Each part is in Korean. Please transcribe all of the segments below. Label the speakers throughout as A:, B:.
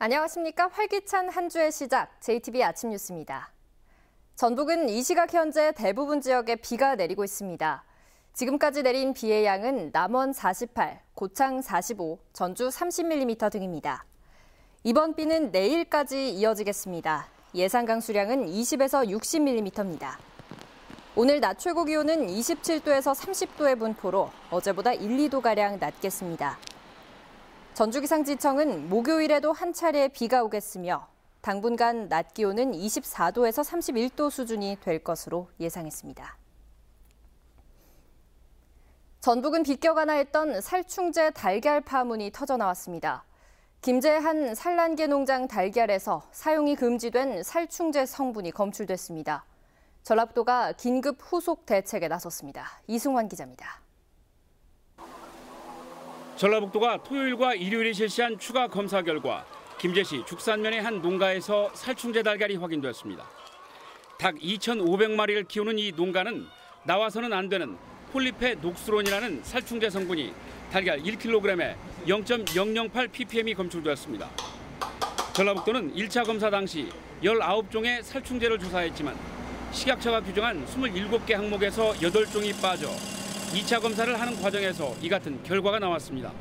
A: 안녕하십니까. 활기찬 한 주의 시작, JTBC 아침 뉴스입니다. 전북은 이 시각 현재 대부분 지역에 비가 내리고 있습니다. 지금까지 내린 비의 양은 남원 48, 고창 45, 전주 30mm 등입니다. 이번 비는 내일까지 이어지겠습니다. 예상 강수량은 20에서 60mm입니다. 오늘 낮 최고 기온은 27도에서 30도의 분포로 어제보다 1, 2도가량 낮겠습니다. 전주기상지청은 목요일에도 한 차례 비가 오겠으며 당분간 낮 기온은 24도에서 31도 수준이 될 것으로 예상했습니다. 전북은 비껴가나 했던 살충제 달걀 파문이 터져나왔습니다. 김제 한 산란계 농장 달걀에서 사용이 금지된 살충제 성분이 검출됐습니다. 전라북도가 긴급 후속 대책에 나섰습니다. 이승환 기자입니다.
B: 전라북도가 토요일과 일요일에 실시한 추가 검사 결과 김제시 죽산면의 한 농가에서 살충제 달걀이 확인됐습니다. 닭 2,500마리를 키우는 이 농가는 나와서는 안 되는 폴리페녹스론이라는 살충제 성분이 달걀 1kg에 0.008ppm이 검출되었습니다. 전라북도는 1차 검사 당시 19종의 살충제를 조사했지만 식약처가 규정한 27개 항목에서 8종이 빠져 2차 검사를 하는 과정에서 이 같은 결과가 나왔습니다.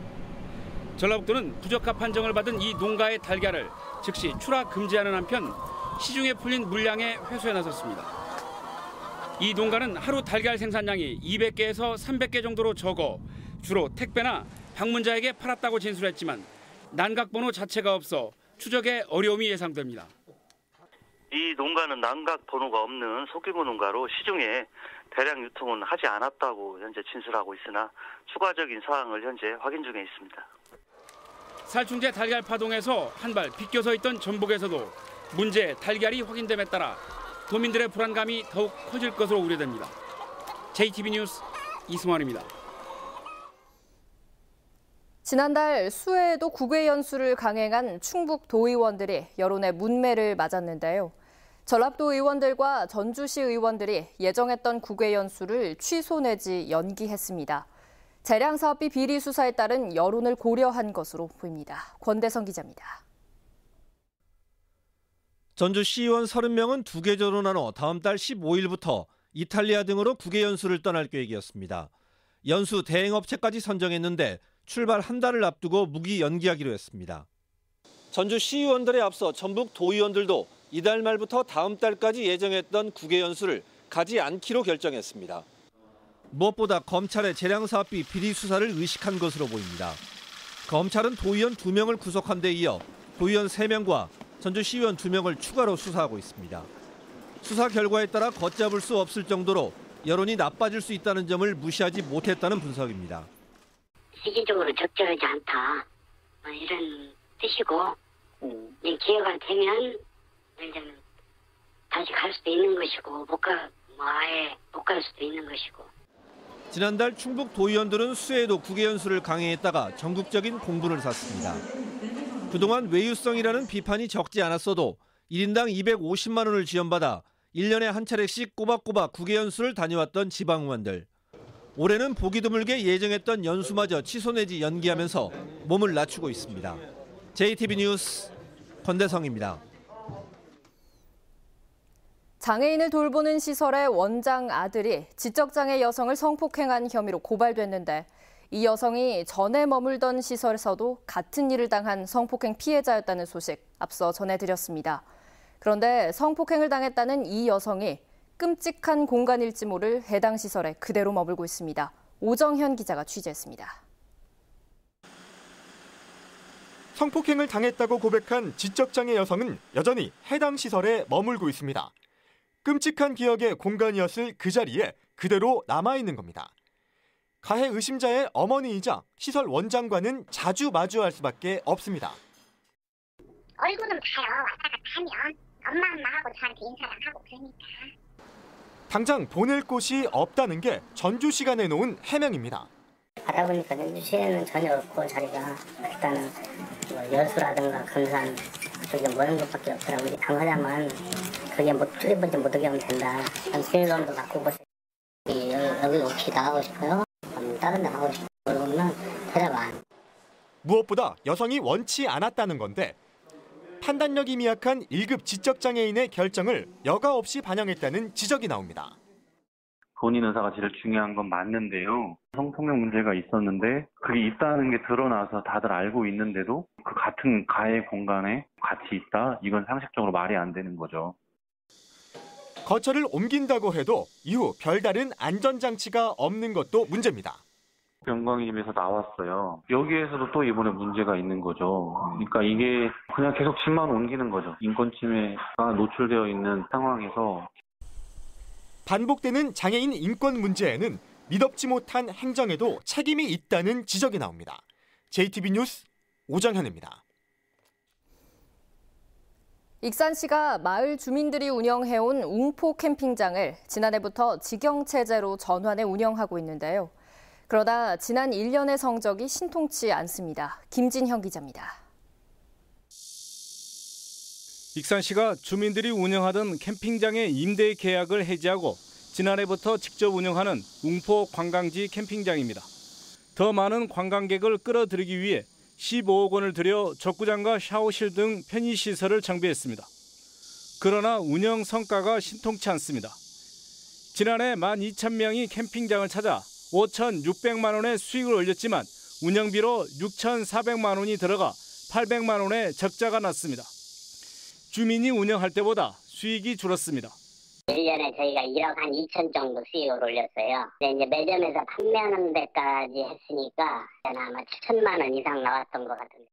B: 전라북도는 부적합 판정을 받은 이 농가의 달걀을 즉시 출하 금지하는 한편 시중에 풀린 물량의 회수에 나섰습니다. 이 농가는 하루 달걀 생산량이 200개에서 300개 정도로 적어 주로 택배나 방문자에게 팔았다고 진술했지만 난각번호 자체가 없어 추적에 어려움이 예상됩니다.
C: 이 농가는 난각 번호가 없는 소규모 농가로 시중에 대량 유통은 하지 않았다고 현재 진술하고 있으나 추가적인 사항을 현재 확인 중에 있습니다.
B: 살충제 달걀 파동에서 한 발 비껴서 있던 전북에서도 문제 달걀이 확인됨에 따라 도민들의 불안감이 더욱 커질 것으로 우려됩니다. JTBC 뉴스 이승환입니다.
A: 지난달 수해에도 국외 연수를 강행한 충북 도의원들이 여론의 문매를 맞았는데요. 전라북도 의원들과 전주시 의원들이 예정했던 국외 연수를 취소 내지 연기했습니다. 재량사업비 비리 수사에 따른 여론을 고려한 것으로 보입니다. 권대성 기자입니다.
D: 전주시의원 30명은 2계절로 나눠 다음 달 15일부터 이탈리아 등으로 국외 연수를 떠날 계획이었습니다. 연수 대행업체까지 선정했는데 출발 한 달을 앞두고 무기 연기하기로 했습니다. 전주시의원들에 앞서 전북 도의원들도 이달 말부터 다음 달까지 예정했던 국외 연수를 가지 않기로 결정했습니다. 무엇보다 검찰의 재량사업비 비리 수사를 의식한 것으로 보입니다. 검찰은 도의원 2명을 구속한 데 이어 도의원 3명과 전주시의원 2명을 추가로 수사하고 있습니다. 수사 결과에 따라 걷잡을 수 없을 정도로 여론이 나빠질 수 있다는 점을 무시하지 못했다는 분석입니다.
E: 시기적으로 적절하지 않다 이런 뜻이고 기회가 되면 다시 갈 수도 있는 것이고 아예 못 갈 수도 있는 것이고.
D: 지난달 충북 도의원들은 수해에도 국외 연수를 강행했다가 전국적인 공분을 샀습니다. 그동안 외유성이라는 비판이 적지 않았어도 1인당 250만 원을 지원받아 1년에 한 차례씩 꼬박꼬박 국외 연수를 다녀왔던 지방의원들. 올해는 보기 드물게 예정했던 연수마저 취소 내지 연기하면서 몸을 낮추고 있습니다. JTBC 뉴스 권대성입니다.
A: 장애인을 돌보는 시설의 원장 아들이 지적장애 여성을 성폭행한 혐의로 고발됐는데 이 여성이 전에 머물던 시설에서도 같은 일을 당한 성폭행 피해자였다는 소식 앞서 전해드렸습니다. 그런데 성폭행을 당했다는 이 여성이 끔찍한 공간일지 모를 해당 시설에 그대로 머물고 있습니다. 오정현 기자가 취재했습니다.
F: 성폭행을 당했다고 고백한 지적장애 여성은 여전히 해당 시설에 머물고 있습니다. 끔찍한 기억의 공간이었을 그 자리에 그대로 남아있는 겁니다. 가해 의심자의 어머니이자 시설 원장과는 자주 마주할 수밖에 없습니다.
G: 얼굴은 봐요. 왔다 갔다 하면 엄마하고 저한테 인사를 하고 그러니까.
F: 당장 보낼 곳이 없다는 게 전주시가 내놓은 해명입니다.
E: 알아보니까 전주시에는 전혀 없고 자리가 일단은 연수라든가 검산 그게 모는 것밖에 없더라고요. 당사자만 그게 출입문제 못 오게 하면 된다. 비밀번호도 바꾸고 여기 혹시 나가고 싶어요? 다른 데 가고 싶어요? 그러면 대답 안.
F: 무엇보다 여성이 원치 않았다는 건데 판단력이 미약한 1급 지적장애인의 결정을 여과 없이 반영했다는 지적이 나옵니다.
H: 본인 의사가 제일 중요한 건 맞는데요. 성폭력 문제가 있었는데 그게 있다는 게 드러나서 다들 알고 있는데도 그 같은 가해 공간에 같이 있다? 이건 상식적으로 말이 안 되는 거죠.
F: 거처를 옮긴다고 해도 이후 별다른 안전장치가 없는 것도 문제입니다.
H: 영광임에서 나왔어요. 여기에서도 또 이번에 문제가 있는 거죠. 그러니까 이게 그냥 계속 집만 옮기는 거죠. 인권 침해가 노출되어 있는 상황에서
F: 반복되는 장애인 인권 문제에는 미덥지 못한 행정에도 책임이 있다는 지적이 나옵니다. JTB 뉴스 오정현입니다.
A: 익산시가 마을 주민들이 운영해온 웅포 캠핑장을 지난해부터 직영체제로 전환해 운영하고 있는데요. 그러다 지난 1년의 성적이 신통치 않습니다. 김진형 기자입니다.
I: 익산시가 주민들이 운영하던 캠핑장의 임대 계약을 해지하고 지난해부터 직접 운영하는 웅포 관광지 캠핑장입니다. 더 많은 관광객을 끌어들이기 위해 15억 원을 들여 족구장과 샤워실 등 편의시설을 장비했습니다. 그러나 운영 성과가 신통치 않습니다. 지난해 12,000명이 캠핑장을 찾아 5,600만 원의 수익을 올렸지만 운영비로 6,400만 원이 들어가 800만 원의 적자가 났습니다. 주민이 운영할 때보다 수익이 줄었습니다.
E: 1년에 저희가 1억 한 2천 정도 수익을 올렸어요. 이제 매점에서 판매하는 데까지 했으니까 아마 7천만 원 이상 나왔던 것 같은데.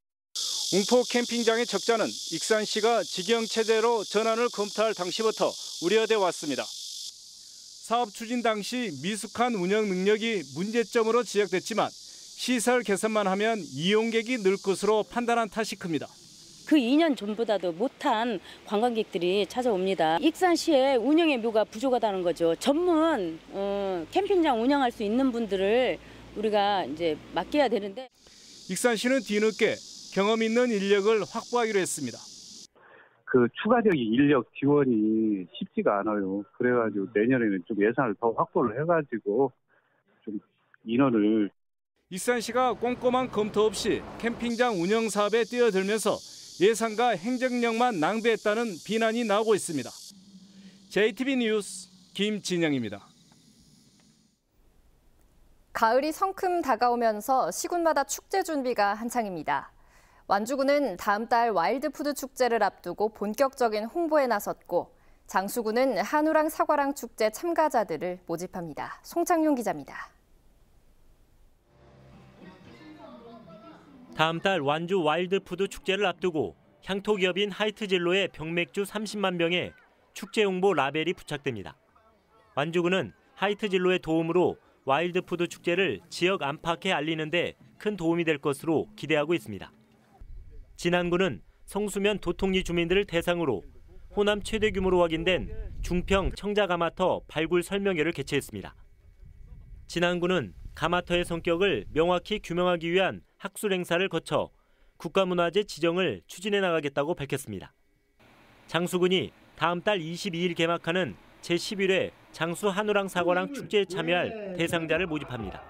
I: 웅포 캠핑장의 적자는 익산시가 직영체제로 전환을 검토할 당시부터 우려돼 왔습니다. 사업 추진 당시 미숙한 운영 능력이 문제점으로 지적됐지만 시설 개선만 하면 이용객이 늘 것으로 판단한 탓이 큽니다.
J: 그 2년 전보다도 못한 관광객들이 찾아옵니다. 익산시의 운영의 묘가 부족하다는 거죠. 전문 캠핑장 운영할 수 있는 분들을 우리가 이제 맡겨야 되는데.
I: 익산시는 뒤늦게 경험 있는 인력을 확보하기로 했습니다.
K: 그 추가적인 인력 지원이 쉽지가 않아요. 그래가지고 내년에는 좀 예산을 더 확보를 해가지고 좀 인원을.
I: 익산시가 꼼꼼한 검토 없이 캠핑장 운영 사업에 뛰어들면서 예산과 행정력만 낭비했다는 비난이 나오고 있습니다. JTB 뉴스 김진영입니다.
A: 가을이 성큼 다가오면서 시군마다 축제 준비가 한창입니다. 완주군은 다음 달 와일드푸드 축제를 앞두고 본격적인 홍보에 나섰고 장수군은 한우랑 사과랑 축제 참가자들을 모집합니다. 송창용 기자입니다.
L: 다음 달 완주 와일드푸드 축제를 앞두고 향토기업인 하이트진로의 병맥주 30만 병에 축제 홍보 라벨이 부착됩니다. 완주군은 하이트진로의 도움으로 와일드푸드 축제를 지역 안팎에 알리는 데 큰 도움이 될 것으로 기대하고 있습니다. 진안군은 성수면 도통리 주민들을 대상으로 호남 최대 규모로 확인된 중평 청자가마터 발굴 설명회를 개최했습니다. 진안군은 가마터의 성격을 명확히 규명하기 위한 학술 행사를 거쳐 국가문화재 지정을 추진해 나가겠다고 밝혔습니다. 장수군이 다음 달 22일 개막하는 제11회 장수 한우랑 사과랑 축제에 참여할 대상자를 모집합니다.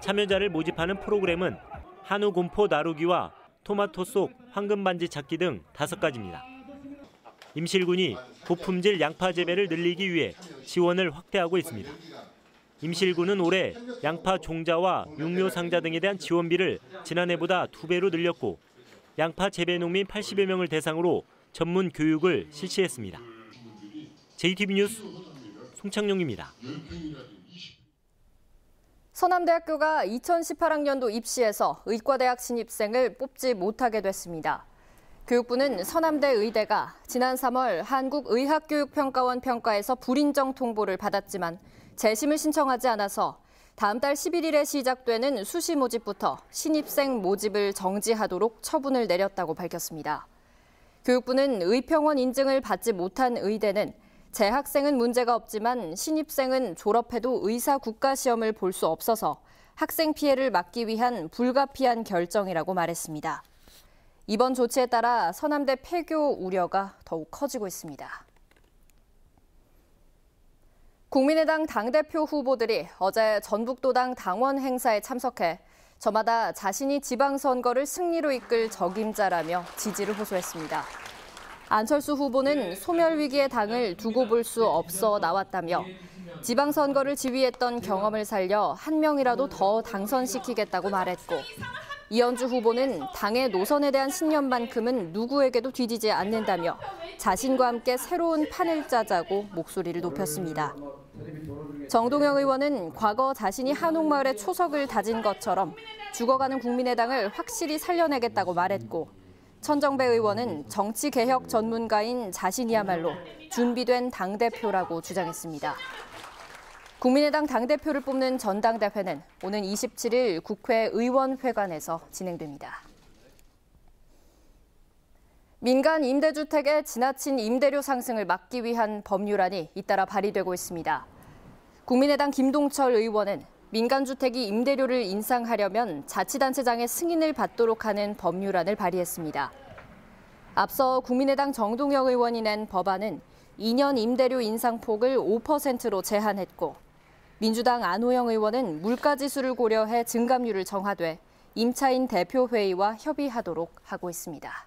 L: 참여자를 모집하는 프로그램은 한우 곰포 나르기와 토마토 속 황금반지 찾기 등 5가지입니다. 임실군이 고품질 양파 재배를 늘리기 위해 지원을 확대하고 있습니다. 임실군은 올해 양파 종자와 육묘 상자 등에 대한 지원비를 지난해보다 2배로 늘렸고 양파 재배 농민 80여 명을 대상으로 전문 교육을 실시했습니다. JTB 뉴스 송창용입니다.
A: 서남대학교가 2018학년도 입시에서 의과대학 신입생을 뽑지 못하게 됐습니다. 교육부는 서남대 의대가 지난 3월 한국의학교육평가원 평가에서 불인정 통보를 받았지만 재심을 신청하지 않아서 다음 달 11일에 시작되는 수시 모집부터 신입생 모집을 정지하도록 처분을 내렸다고 밝혔습니다. 교육부는 의평원 인증을 받지 못한 의대는 재학생은 문제가 없지만 신입생은 졸업해도 의사 국가시험을 볼 수 없어서 학생 피해를 막기 위한 불가피한 결정이라고 말했습니다. 이번 조치에 따라 서남대 폐교 우려가 더욱 커지고 있습니다. 국민의당 당대표 후보들이 어제 전북도당 당원 행사에 참석해 저마다 자신이 지방선거를 승리로 이끌 적임자라며 지지를 호소했습니다. 안철수 후보는 소멸위기의 당을 두고 볼 수 없어 나왔다며 지방선거를 지휘했던 경험을 살려 한 명이라도 더 당선시키겠다고 말했고, 이현주 후보는 당의 노선에 대한 신념만큼은 누구에게도 뒤지지 않는다며 자신과 함께 새로운 판을 짜자고 목소리를 높였습니다. 정동영 의원은 과거 자신이 한옥마을의 초석을 다진 것처럼 죽어가는 국민의당을 확실히 살려내겠다고 말했고, 천정배 의원은 정치개혁 전문가인 자신이야말로 준비된 당대표라고 주장했습니다. 국민의당 당대표를 뽑는 전당대회는 오는 27일 국회 의원회관에서 진행됩니다. 민간 임대주택의 지나친 임대료 상승을 막기 위한 법률안이 잇따라 발의되고 있습니다. 국민의당 김동철 의원은 민간주택이 임대료를 인상하려면 자치단체장의 승인을 받도록 하는 법률안을 발의했습니다. 앞서 국민의당 정동영 의원이 낸 법안은 2년 임대료 인상폭을 5%로 제한했고, 민주당 안호영 의원은 물가지수를 고려해 증감률을 정하되 임차인 대표회의와 협의하도록 하고 있습니다.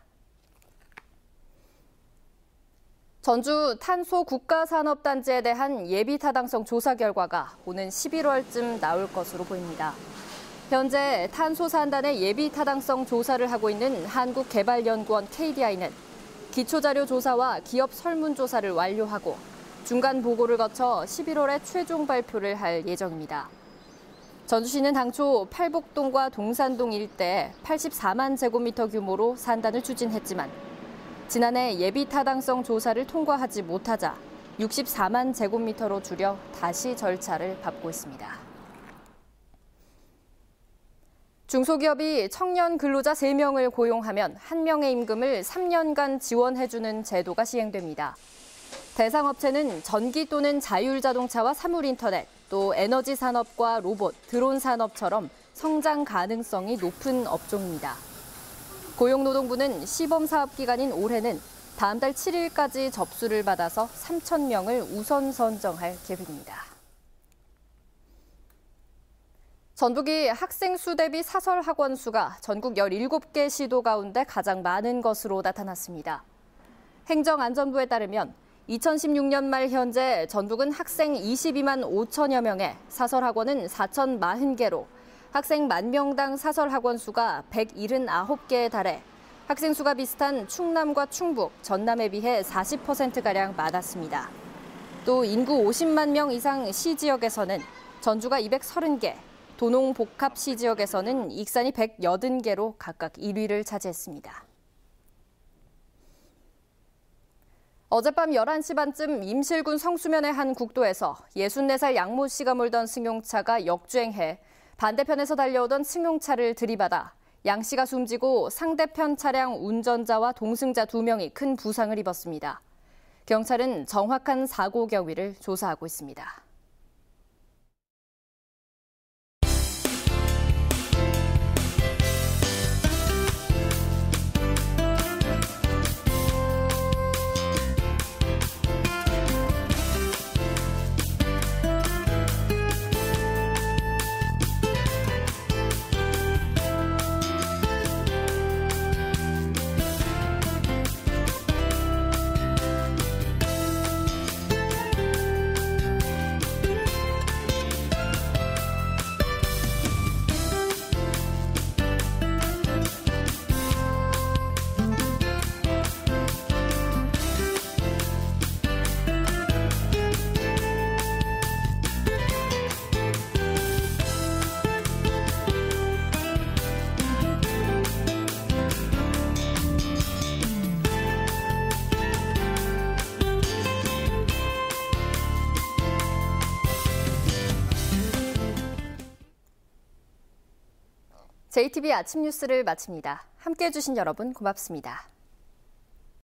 A: 전주 탄소 국가산업단지에 대한 예비타당성 조사 결과가 오는 11월쯤 나올 것으로 보입니다. 현재 탄소산단의 예비타당성 조사를 하고 있는 한국개발연구원 KDI는 기초자료 조사와 기업 설문조사를 완료하고 중간 보고를 거쳐 11월에 최종 발표를 할 예정입니다. 전주시는 당초 팔복동과 동산동 일대에 84만 제곱미터 규모로 산단을 추진했지만 지난해 예비타당성 조사를 통과하지 못하자 64만 제곱미터로 줄여 다시 절차를 밟고 있습니다. 중소기업이 청년 근로자 3명을 고용하면 1명의 임금을 3년간 지원해주는 제도가 시행됩니다. 대상 업체는 전기 또는 자율자동차와 사물인터넷, 또 에너지 산업과 로봇, 드론 산업처럼 성장 가능성이 높은 업종입니다. 고용노동부는 시범사업 기간인 올해는 다음 달 7일까지 접수를 받아서 3,000명을 우선 선정할 계획입니다. 전북이 학생 수 대비 사설 학원 수가 전국 17개 시도 가운데 가장 많은 것으로 나타났습니다. 행정안전부에 따르면 2016년 말 현재 전북은 학생 22만 5천여 명에 사설 학원은 4,040개로 학생 10,000명당 사설 학원 수가 179개에 달해 학생 수가 비슷한 충남과 충북, 전남에 비해 40%가량 많았습니다. 또 인구 50만 명 이상 시지역에서는 전주가 230개, 도농 복합 시지역에서는 익산이 180개로 각각 1위를 차지했습니다. 어젯밤 11시 반쯤 임실군 성수면의 한 국도에서 64살 양모 씨가 몰던 승용차가 역주행해 반대편에서 달려오던 승용차를 들이받아 양 씨가 숨지고 상대편 차량 운전자와 동승자 2명이 큰 부상을 입었습니다. 경찰은 정확한 사고 경위를 조사하고 있습니다. JTB 아침 뉴스를 마칩니다. 함께해 주신 여러분 고맙습니다.